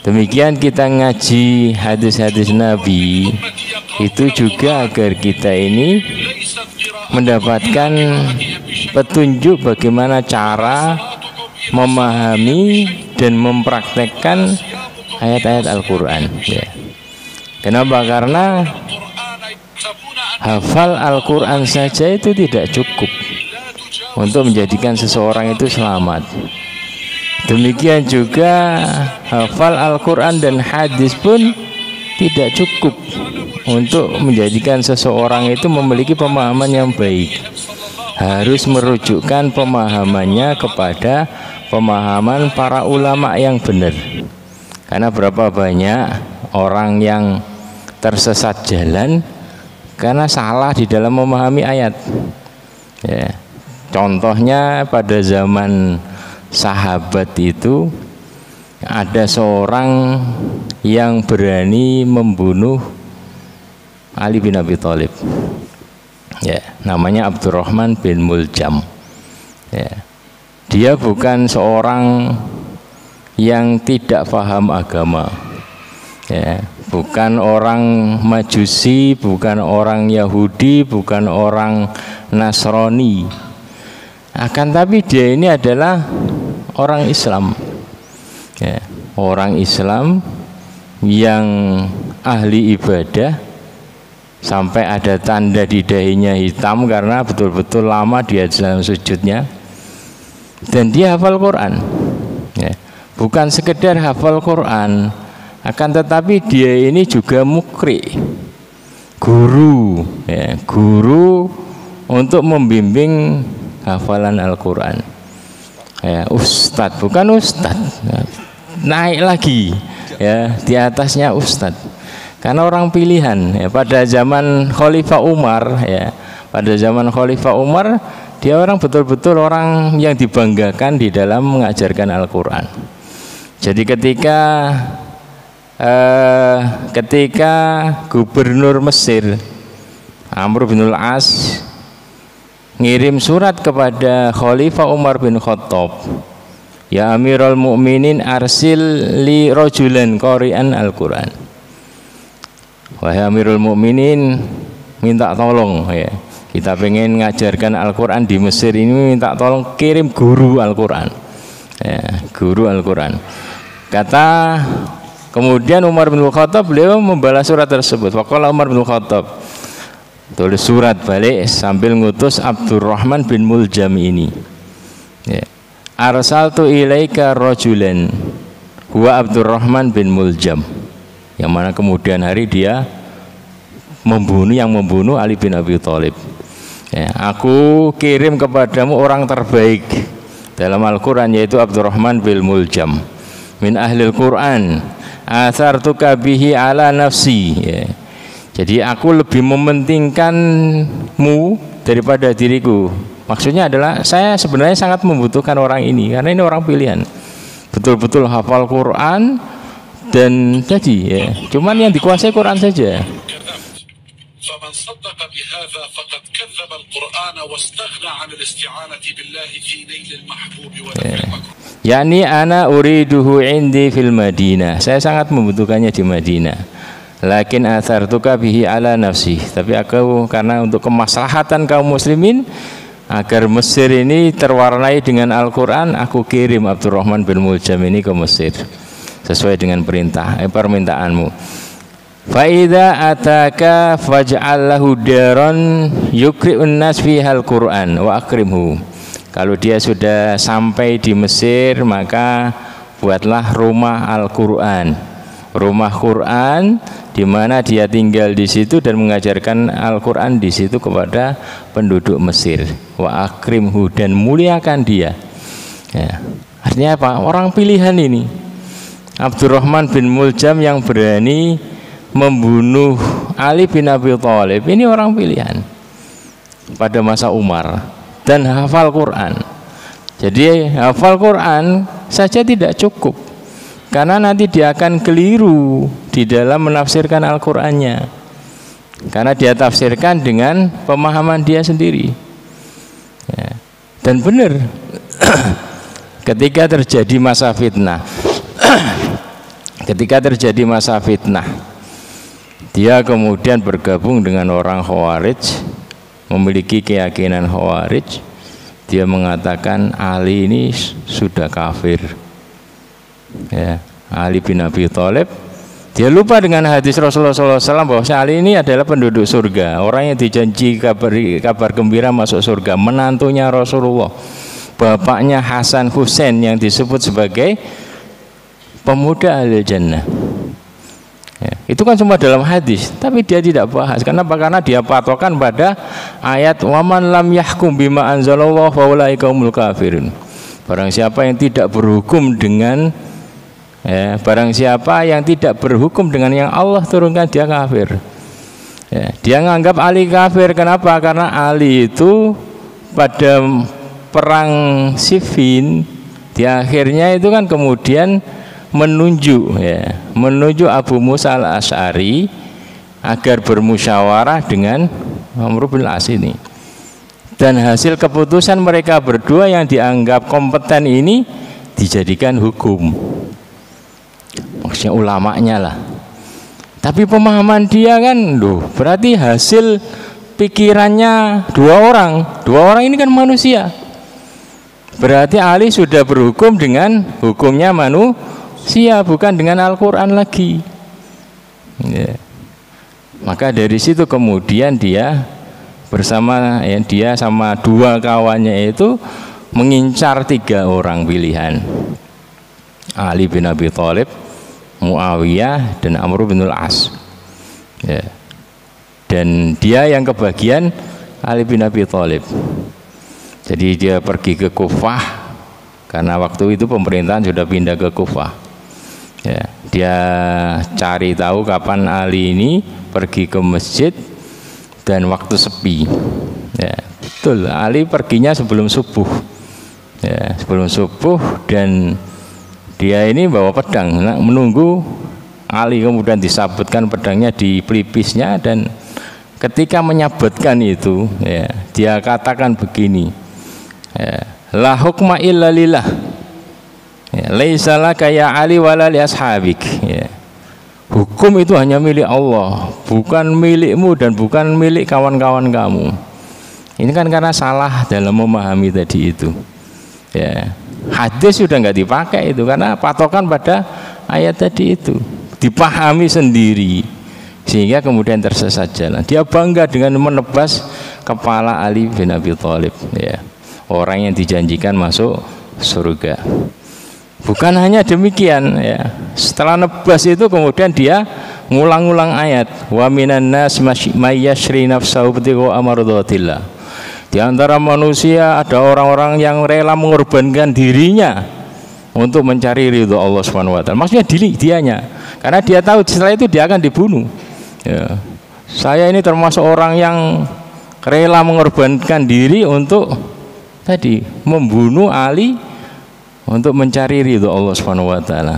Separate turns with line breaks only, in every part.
Demikian kita ngaji hadis-hadis Nabi itu juga agar kita ini mendapatkan petunjuk bagaimana cara memahami dan mempraktekkan ayat-ayat Al-Quran ya. Kenapa? Karena hafal Al-Quran saja itu tidak cukup untuk menjadikan seseorang itu selamat. Demikian juga hafal Al-Quran dan hadis pun tidak cukup untuk menjadikan seseorang itu memiliki pemahaman yang baik. Harus merujukkan pemahamannya kepada pemahaman para ulama yang benar. Karena berapa banyak orang yang tersesat jalan karena salah di dalam memahami ayat ya. Contohnya pada zaman sahabat itu ada seorang yang berani membunuh Ali bin Abi Thalib ya, namanya Abdurrahman bin Muljam ya. Dia bukan seorang yang tidak paham agama ya, bukan orang Majusi, bukan orang Yahudi, bukan orang Nasrani, akan tapi dia ini adalah orang Islam ya, orang Islam yang ahli ibadah sampai ada tanda di dahinya hitam karena betul-betul lama dia dalam sujudnya, dan dia hafal Quran ya. Bukan sekedar hafal Quran, akan tetapi dia ini juga mukri, guru ya, guru untuk membimbing hafalan Al-Quran ya, ustadz, bukan ustadz, naik lagi ya, di atasnya ustadz, karena orang pilihan ya. Pada zaman Khalifah Umar ya, pada zaman Khalifah Umar dia orang betul-betul orang yang dibanggakan di dalam mengajarkan Al-Quran. Jadi ketika gubernur Mesir Amr bin Al-As ngirim surat kepada Khalifah Umar bin Khattab, ya Amirul Mukminin arsil li rojulan qari'an Al-Quran. Wahai Amirul Mukminin, minta tolong ya, kita pengen ngajarkan Al-Quran di Mesir ini, minta tolong kirim guru Al-Quran ya, guru Al-Quran. Kata kemudian Umar bin Khattab, beliau membalas surat tersebut. Faqala Umar bin Khattab, tulis surat balik sambil ngutus Abdurrahman bin Muljam ini ya. Arsaltu ilaika rajulan huwa Abdurrahman bin Muljam, yang mana kemudian hari dia membunuh Ali bin Abi Thalib ya. Aku kirim kepadamu orang terbaik dalam Al-Quran, yaitu Abdurrahman bin Muljam min ahlil Quran, athartuka bihi ala nafsi ya. Jadi aku lebih mementingkanmu daripada diriku. Maksudnya adalah saya sebenarnya sangat membutuhkan orang ini, karena ini orang pilihan, betul-betul hafal Quran dan jadi ya, cuman yang dikuasai Quran saja.
فمن صدق بهذا فقد كذب القرآن واستغنى عن الاستعانة بالله في نيل المحبوب ودفع المكروه.
Yani ana uriduhu indi fil Madinah. Saya sangat membutuhkannya di Madinah. Lakin athartuka bihi ala nafsi. Tapi aku karena untuk kemaslahatan kaum muslimin agar Mesir ini terwarnai dengan Al-Quran, aku kirim Abdurrahman bin Muljam ini ke Mesir sesuai dengan permintaanmu. Fa'idha ataka faj'al lahu daron yukri'un nas fihal Qur'an wa akrimhu. Kalau dia sudah sampai di Mesir, maka buatlah rumah Al-Quran, rumah Quran, di mana dia tinggal di situ dan mengajarkan Al-Quran di situ kepada penduduk Mesir. Wa akrimhu, dan muliakan dia ya. Artinya apa? Orang pilihan ini Abdurrahman bin Muljam yang berani membunuh Ali bin Abi Thalib, ini orang pilihan pada masa Umar, dan hafal Quran. Jadi hafal Quran saja tidak cukup, karena nanti dia akan keliru di dalam menafsirkan Al-Qurannya, karena dia tafsirkan dengan pemahaman dia sendiri ya. Dan benar ketika terjadi masa fitnah ketika terjadi masa fitnah, dia kemudian bergabung dengan orang Khawarij, memiliki keyakinan Khawarij. Dia mengatakan Ali ini sudah kafir, ya, Ali bin Abi Thalib. Dia lupa dengan hadis Rasulullah SAW bahwa Ali ini adalah penduduk surga, orang yang dijanji kabar gembira masuk surga, menantunya Rasulullah, bapaknya Hasan Husain yang disebut sebagai pemuda ahli jannah. Ya, itu kan semua dalam hadis, tapi dia tidak bahas. Kenapa? Karena dia patokan pada ayat waman lam yahkum bima anzalallahu faulaika humul kafirun. Barang siapa yang tidak berhukum dengan barang siapa yang tidak berhukum dengan yang Allah turunkan, dia kafir. Ya, dia menganggap Ali kafir. Kenapa? Karena Ali itu pada perang Siffin di akhirnya itu kan kemudian menunjuk Abu Musa al-Asy'ari agar bermusyawarah dengan Amr bin As ini. Dan hasil keputusan mereka berdua yang dianggap kompeten ini dijadikan hukum. Maksudnya ulamanya lah. Tapi pemahaman dia kan, berarti hasil pikirannya dua orang ini kan manusia. Berarti Ali sudah berhukum dengan hukumnya manusia, bukan dengan Al-Quran lagi. Ya. Maka dari situ kemudian dia bersama dia sama dua kawannya itu mengincar 3 orang pilihan, Ali bin Abi Thalib, Muawiyah, dan Amr bin As. Ya. Dan dia yang kebagian Ali bin Abi Thalib. Jadi dia pergi ke Kufah karena waktu itu pemerintahan sudah pindah ke Kufah. Ya. Dia cari tahu kapan Ali ini pergi ke masjid dan waktu sepi. Ya, betul. Ali perginya sebelum subuh. Ya, sebelum subuh, dan dia ini bawa pedang, menunggu Ali kemudian disabutkan pedangnya di pelipisnya, dan ketika menyabetkan itu, ya, dia katakan begini, ya, la hukma illa lillah, ya, laisa laka ya Ali wala li ashabik. Ya. Hukum itu hanya milik Allah, bukan milikmu dan bukan milik kawan-kawan kamu. Ini kan karena salah dalam memahami tadi itu. Ya. Hadis sudah nggak dipakai itu karena patokan pada ayat tadi itu, dipahami sendiri sehingga kemudian tersesat jalan. Dia bangga dengan menebas kepala Ali bin Abi Thalib, ya, orang yang dijanjikan masuk surga. Bukan hanya demikian, ya, setelah nebas itu kemudian dia ngulang-ulang ayat wa minan nas may yashri nafsahu btigha amradatillah. Di antara manusia ada orang-orang yang rela mengorbankan dirinya untuk mencari ridho Allah Subhanahu wa taala. Maksudnya dianya, karena dia tahu setelah itu dia akan dibunuh. Ya. Saya ini termasuk orang yang rela mengorbankan diri untuk tadi membunuh Ali untuk mencari ridho Allah Subhanahu wa taala.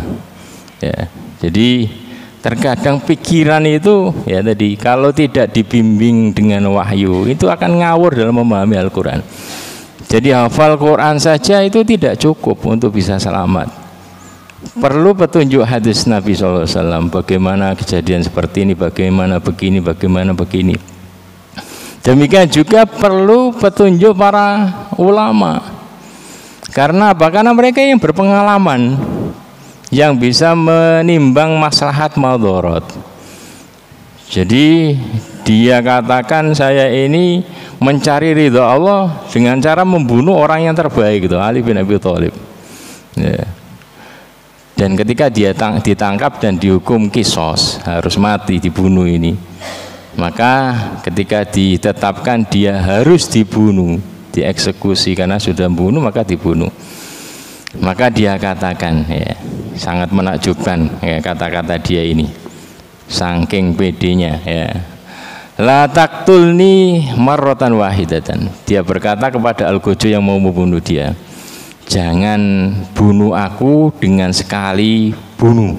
Ya. Jadi terkadang pikiran itu, ya tadi, kalau tidak dibimbing dengan wahyu itu akan ngawur dalam memahami Al-Quran. Jadi hafal Quran saja itu tidak cukup untuk bisa selamat. Perlu petunjuk hadis Nabi SAW, bagaimana kejadian seperti ini, bagaimana begini, bagaimana begini. Demikian juga perlu petunjuk para ulama. Karena apa? Karena mereka yang berpengalaman, yang bisa menimbang maslahat madharat. Jadi dia katakan, saya ini mencari ridha Allah dengan cara membunuh orang yang terbaik itu, Ali bin Abi Thalib. Ya. Dan ketika dia ditangkap dan dihukum kisos, harus mati, dibunuh ini, maka ketika ditetapkan dia harus dibunuh, dieksekusi karena sudah membunuh, maka dibunuh. Maka dia katakan, ya, sangat menakjubkan, ya, kata-kata dia ini, saking pedenya, ya, la taqtulni marratan wahidatan. Dia berkata kepada Al-Gojo yang mau membunuh dia, jangan bunuh aku dengan sekali bunuh,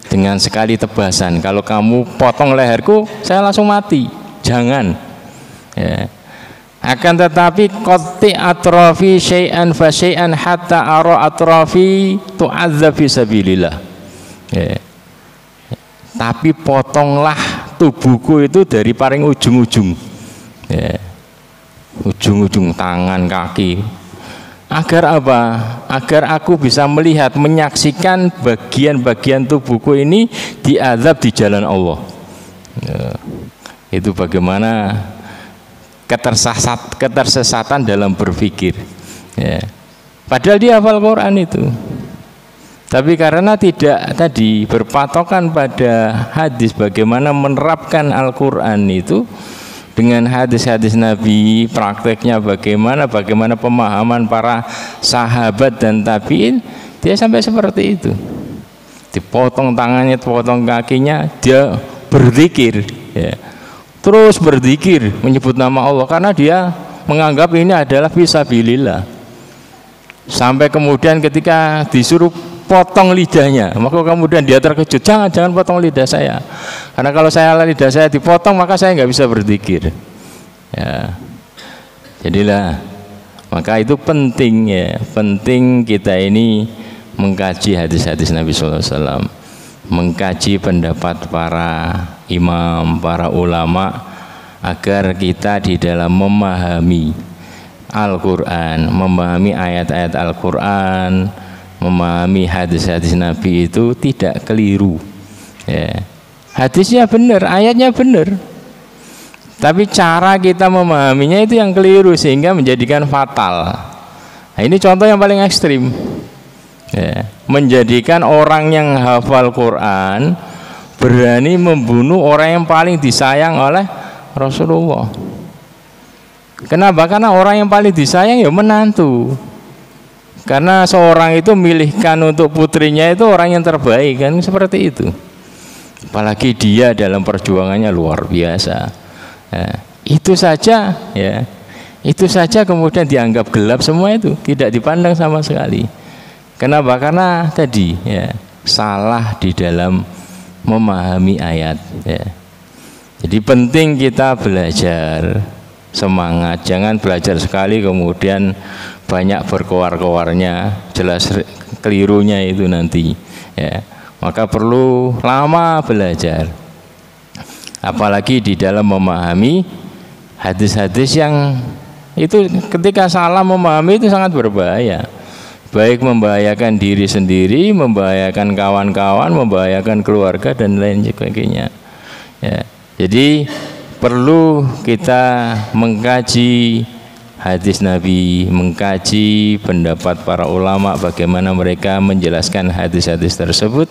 dengan sekali tebasan. Kalau kamu potong leherku, saya langsung mati. Jangan. Ya. Akan tetapi qatti atrafi syai'an fa syai'an hatta ara atrafi tu'adzab fi sabilillah. Ya. tapi potonglah tubuhku itu dari paling ujung-ujung, ya, ujung-ujung tangan, kaki. Agar apa? Agar aku bisa melihat, menyaksikan bagian-bagian tubuhku ini diazab di jalan Allah. Ya, itu bagaimana ketersesatan dalam berpikir. Ya. Padahal dia hafal Quran itu. Tapi karena tidak tadi berpatokan pada hadis, bagaimana menerapkan Al-Quran itu dengan hadis-hadis Nabi, prakteknya bagaimana pemahaman para sahabat dan tabi'in, dia sampai seperti itu. Dipotong tangannya, dipotong kakinya, dia berzikir, ya. Terus berzikir menyebut nama Allah karena dia menganggap ini adalah fisabilillah. Sampai kemudian ketika disuruh potong lidahnya, maka kemudian dia terkejut, jangan potong lidah saya, karena kalau lidah saya dipotong maka saya nggak bisa berzikir. Ya, jadilah maka itu penting, ya, penting kita ini mengkaji hadis-hadis Nabi Sallallahu Alaihi Wasallam, mengkaji pendapat para imam, para ulama, agar kita di dalam memahami Al-Quran, memahami ayat-ayat Al-Quran, memahami hadis-hadis Nabi itu tidak keliru, ya. Hadisnya benar, ayatnya benar, tapi cara kita memahaminya itu yang keliru sehingga menjadikan fatal. Nah, ini contoh yang paling ekstrim, ya. Menjadikan orang yang hafal Quran berani membunuh orang yang paling disayang oleh Rasulullah. Kenapa? Karena orang yang paling disayang ya menantu. Karena seorang itu milihkan untuk putrinya itu orang yang terbaik, kan seperti itu. Apalagi dia dalam perjuangannya luar biasa. Nah, itu saja, ya, itu saja kemudian dianggap gelap semua, itu tidak dipandang sama sekali. Kenapa? Karena tadi, ya, salah di dalam memahami ayat, ya. Jadi penting kita belajar, semangat, jangan belajar sekali kemudian banyak berkoar-koarnya, jelas kelirunya itu nanti, ya. Maka perlu lama belajar, apalagi di dalam memahami hadis-hadis yang itu ketika salah memahami itu sangat berbahaya, baik membahayakan diri sendiri, membahayakan kawan-kawan, membahayakan keluarga dan lain sebagainya, ya. Jadi perlu kita mengkaji hadis Nabi, mengkaji pendapat para ulama, bagaimana mereka menjelaskan hadis-hadis tersebut.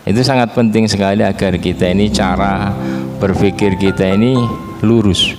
Itu sangat penting sekali agar kita ini cara berpikir kita ini lurus.